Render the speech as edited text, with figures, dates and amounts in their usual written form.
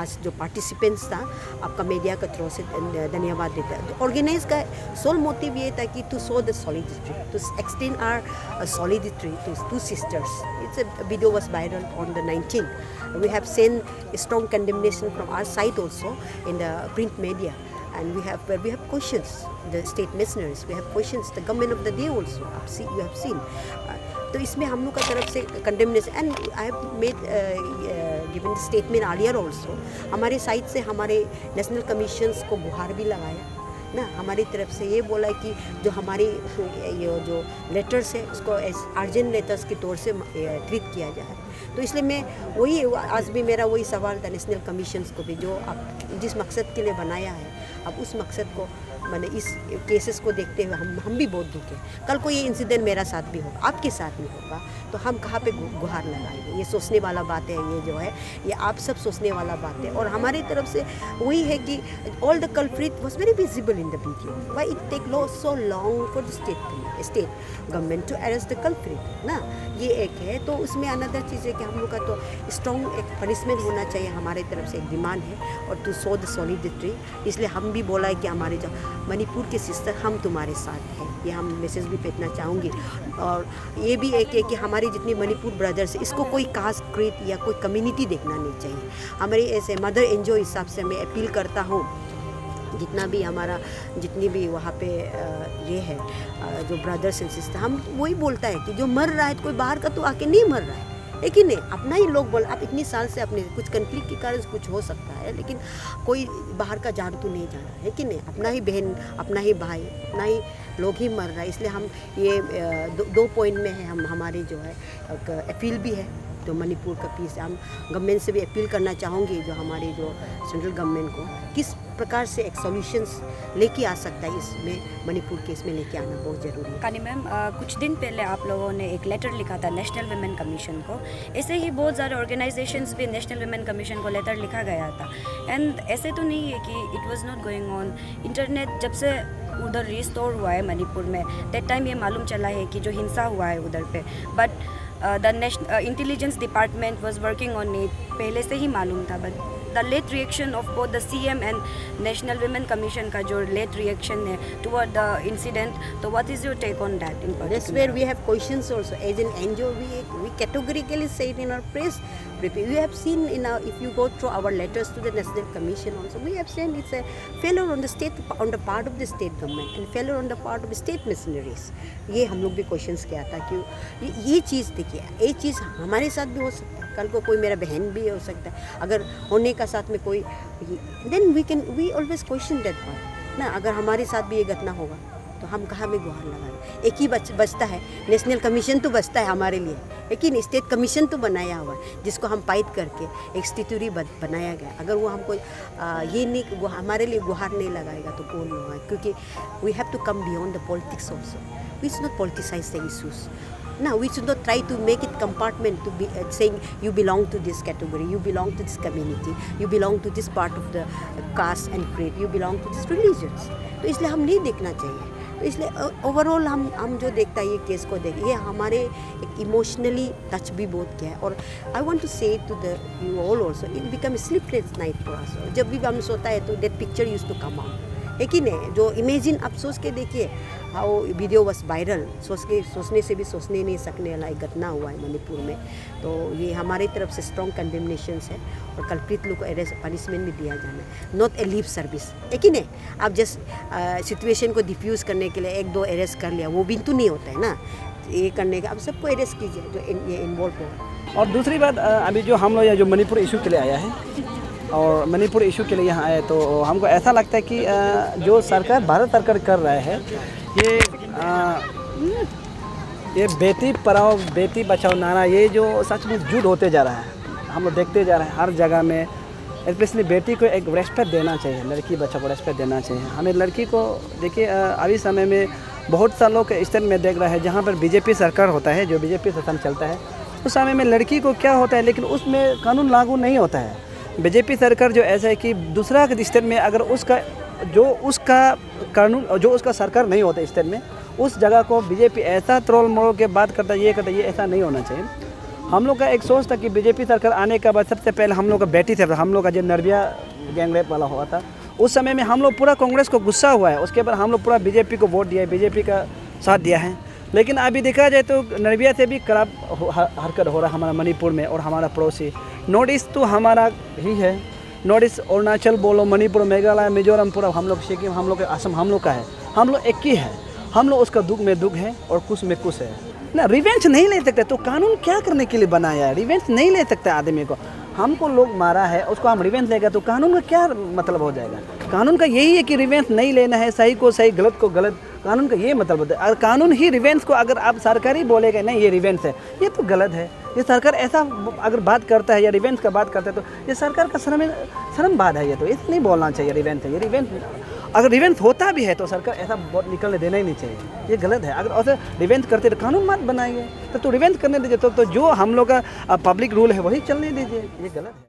आज जो पार्टिसिपेंट्स था आपका मीडिया के थ्रू से धन्यवाद देता है। तो ऑर्गेनाइज का सोल मोटिव ये था कि to show the solidarity, to extend our solidarity to sisters. It's a video was viral on the 19th। We have sent a strong condemnation from our side also in the print media, and we have questions the state missionaries, we have questions the government of the day also, you have seen। तो इसमें हम लोग का तरफ से condemnation and I have made given statement earlier also. हमारे side से हमारे नेशनल कमीशंस को गुहार भी लगाया ना, हमारी तरफ से ये बोला है कि जो हमारी ये जो लेटर्स है उसको एज अर्जेंट लेटर्स के तौर से ट्रीट किया जाए। तो इसलिए मैं वही आज भी मेरा वही सवाल था नेशनल कमीशंस को भी, जो आप जिस मकसद के लिए बनाया है अब उस मकसद को मैंने इस केसेस को देखते हुए हम भी बहुत दुखे। कल को ये इंसिडेंट मेरा साथ भी होगा, आपके साथ भी होगा, तो हम कहाँ पे गुहार लगाएंगे? ये सोचने वाला बात है, ये जो है ये आप सब सोचने वाला बात है। और हमारी तरफ से वही है कि all the culprit was very visible in the video, why it take so long for the state government to arrest the culprit ना, ये एक है। तो उसमें अनदर चीज़ है कि हम लोग का तो स्ट्रॉन्ग एक पनिशमेंट होना चाहिए, हमारे तरफ से एक डिमांड है, और टू शो द सॉलिडिटी। इसलिए हम भी बोला है कि हमारे जो मणिपुर के सिस्टर हम तुम्हारे साथ हैं, ये हम मैसेज भी भेजना चाहूँगी। और ये भी एक है कि हमारी जितनी मणिपुर ब्रदर्स इसको कोई कास्ट क्रीड या कोई कम्युनिटी देखना नहीं चाहिए। हमारी ऐसे मदर एनजीओ हिसाब से मैं अपील करता हूँ, जितना भी हमारा जितनी भी वहाँ पे ये है जो ब्रदर्स एंड सिस्टर, हम वही बोलता है कि जो मर रहा है कोई बाहर का तो आके नहीं मर रहा है, लेकिन नहीं अपना ही लोग बोल, आप इतनी साल से अपने कुछ कन्फ्लिक्ट के कारण कुछ हो सकता है, लेकिन कोई बाहर का जान तो नहीं जाना है कि नहीं, अपना ही बहन अपना ही भाई अपना ही लोग ही मर रहा है। इसलिए हम ये दो पॉइंट में है, हम हमारी जो है अपील भी है तो मणिपुर का पीस, हम गवर्नमेंट से भी अपील करना चाहूँगी जो हमारी जो सेंट्रल गवर्नमेंट को किस प्रकार से एक सॉल्यूशंस लेके आ सकता है, इसमें मणिपुर के इसमें लेके आना बहुत ज़रूरी है। कानी मैम, कुछ दिन पहले आप लोगों ने एक लेटर लिखा था नेशनल वुमेन कमीशन को, ऐसे ही बहुत सारे ऑर्गेनाइजेशंस भी नेशनल वुमेन कमीशन को लेटर लिखा गया था। एंड ऐसे तो नहीं है कि it was not going on. Internet जब से उधर रिस्टोर हुआ है मणिपुर में, दैट टाइम ये मालूम चला है कि जो हिंसा हुआ है उधर पे, but the intelligence department was working on it, पहले से ही मालूम था। But the late reaction of both the CM and National Women Commission का जो लेट रिएक्शन है टुवर्ड द इंसिडेंट, तो what is your take on that in particular? That's where we have questions also. As an NGO, we categorically say it in our press. We have seen in our, if you go through our letters to the National Commission also, we have seen it's a failure on the state, on the part of the state government and failure on the part of the state missionaries. ये हम लोग भी questions किया था कि ये चीज़ देखिए, ये चीज़ हमारे साथ भी हो सकता है, कल को कोई मेरा बहन भी हो सकता है, अगर होने का साथ में कोई, then we always question that part ना। अगर हमारे साथ भी ये घटना होगा तो हम कहाँ में गुहार लगाएं? एक ही बचता है, नेशनल कमीशन तो बचता है हमारे लिए, लेकिन स्टेट कमीशन तो बनाया हुआ है जिसको हम फाइट करके एक स्टेटूरी बनाया गया। अगर वो हमको ये नहीं हमारे लिए गुहार नहीं लगाएगा तो कौन होगा? क्योंकि we have to come beyond the politics also, we should not politicise the issues. Now we should not try to make it compartment to be saying you belong to this category, you belong to this community, you belong to this part of the caste and creed, you belong to this religions। तो इसलिए हम नहीं देखना चाहिए। तो इसलिए overall हम जो देखता है ये केस को देख, ये हमारे एक इमोशनली टच भी बहुत किया है। और I want to say to the you all also, it become sleepless night for us. जब भी हम सोता है तो that picture used to come out, है कि नहीं? जो इमेजिन आप सोच के देखिए हाउ वीडियो वाज वायरल, सोचने से भी सोचने नहीं सकने वाला एक घटना हुआ है मणिपुर में। तो ये हमारी तरफ से स्ट्रॉन्ग कंडेमनेशंस है और कल्प्रिट लोग को अरेस्ट पनिशमेंट भी दिया जाना है, नॉट ए लिप सर्विस, है कि नहीं? आप जस्ट सिचुएशन को डिफ्यूज़ करने के लिए एक दो अरेस्ट कर लिया, वो भी तो नहीं होता है ना। ये करने का आप सबको अरेस्ट कीजिए जो ये इन्वॉल्व हो। और दूसरी बात, अभी जो हम लोग जो मणिपुर इशू के लिए आया है और मणिपुर इशू के लिए यहाँ आए, तो हमको ऐसा लगता है कि जो सरकार भारत सरकार कर रहा है ये बेटी पढ़ाओ बेटी बचाओ नारा, ये जो सच में झूठ होते जा रहा है, हम लोग देखते जा रहे हैं हर जगह में। स्पेशली बेटी को एक रेस्पेक्ट देना चाहिए, लड़की बच्चा को रेस्पेक्ट देना चाहिए। हमें लड़की को देखिए, अभी समय में बहुत सा लोग इस तरह में देख रहा है जहाँ पर बीजेपी सरकार होता है, जो बीजेपी शासन चलता है, उस समय में लड़की को क्या होता है, लेकिन उसमें कानून लागू नहीं होता है। बीजेपी सरकार जो ऐसा है कि दूसरा के स्टेट में अगर उसका कानून जो उसका सरकार नहीं होता स्टेट में, उस जगह को बीजेपी ऐसा त्रोल मोड़ के बात करता है, ये ऐसा नहीं होना चाहिए। हम लोग का एक सोच था कि बीजेपी सरकार आने के बाद सबसे पहले हम लोग का बेटी थे, हम लोग का जो नरबिया गैंग रेप वाला हुआ था उस समय में हम लोग पूरा कांग्रेस को गुस्सा हुआ है, उसके बाद हम लोग पूरा बीजेपी को वोट दिया है, बीजेपी का साथ दिया है। लेकिन अभी देखा जाए तो नरबिया से भी खराब हरकत हो रहा है हमारा मणिपुर में और हमारा पड़ोसी नॉर्थ ईस्ट तो हमारा ही है। नॉर्थ ईस्ट अरुणाचल बोलो, मणिपुर, मेघालय, मिजोरम, पूरा हम लोग सिक्किम, हम लोग असम हम लोग का है, हम लोग एक ही है। हम लोग उसका दुख में दुख है और कुछ में कुछ है ना। रिवेंज नहीं ले सकते तो कानून क्या करने के लिए बनाया है? रिवेंज नहीं ले सकते आदमी को। हमको लोग मारा है उसको हम रिवेंज लेगा तो कानून का क्या मतलब हो जाएगा? कानून का यही है कि रिवेंज नहीं लेना है, सही को सही, गलत को गलत। कानून का ये मतलब होता है। अगर कानून ही रिवेंज को अगर आप सरकार ही बोलेगा नहीं ये रिवेंज है, ये तो गलत है। ये सरकार ऐसा अगर बात करता है या रिवेंज का बात करता है तो ये सरकार का शर्म बात है। ये तो ऐसे नहीं बोलना चाहिए रिवेंज है। ये रिवेंज अगर रिवेंज होता भी है तो सरकार ऐसा बहुत निकलने देना ही नहीं चाहिए, ये गलत है। अगर ऐसे रिवेंज करते तो कानून मत बनाइए, तो रिवेंज करने दीजिए। तो जो हम लोग का पब्लिक रूल है वही चलने दीजिए, ये गलत है।